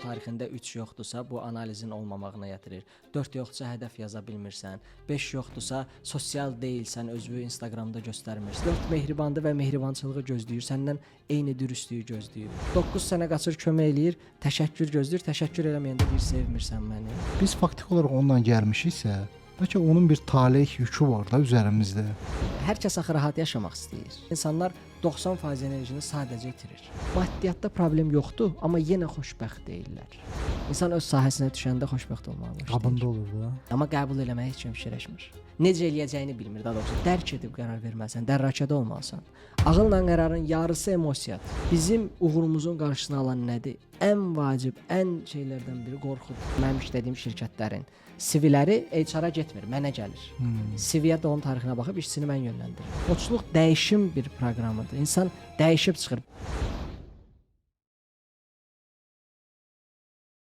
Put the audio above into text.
tarixində 3 yoxdursa, bu analizin olmamağına gətirir. 4 yoxdursa hədəf yaza bilmirsən. 5 yoxdursa sosial deyilsən, özünü Instagramda göstərmirsən. 4 mehribandı və mehribançılığı gözləyir, səndən eyni dürüstlüyü gözləyir. 9 sənə qaçır, kömək eləyir, təşəkkür gözləyir, təşəkkür eləməyəndə bir sevmirsən məni. Biz faktiki olaraq onunla gəlmişiksə, bəlkə onun bir talih yükü var da üzərimizdə. Hər kəs axı rahat yaşamaq istəyir. İnsanlar 90% enerjini sadəcə itirir. Maddiyyatda problem yoxdur, amma yenə xoşbəxt deyillər. İnsan öz sahəsinə düşəndə xoşbəxt olmağa başlayır. Qabında olur da. Amma qəbul eləməyi heç kim fikirləşmir. Necə eləyəcəyini bilmir, daha doğrusu dərk edib qərar verməlisən, dərrakədə olmalısan. Ağılla qərarın yarısı emosiyadır. Bizim uğurumuzun qarşısını alan nədir? Ən vacib, ən şeylərdən biri qorxudur. Mənim işlədiyim şirkətlərin CV-ləri HR-a getmir, mənə gəlir. CV-yə doğum tarixinə baxıb işçini mən yönləndirirəm. Koçluq dəyişim bir proqramıdır. İnsan dəyişib çıxır.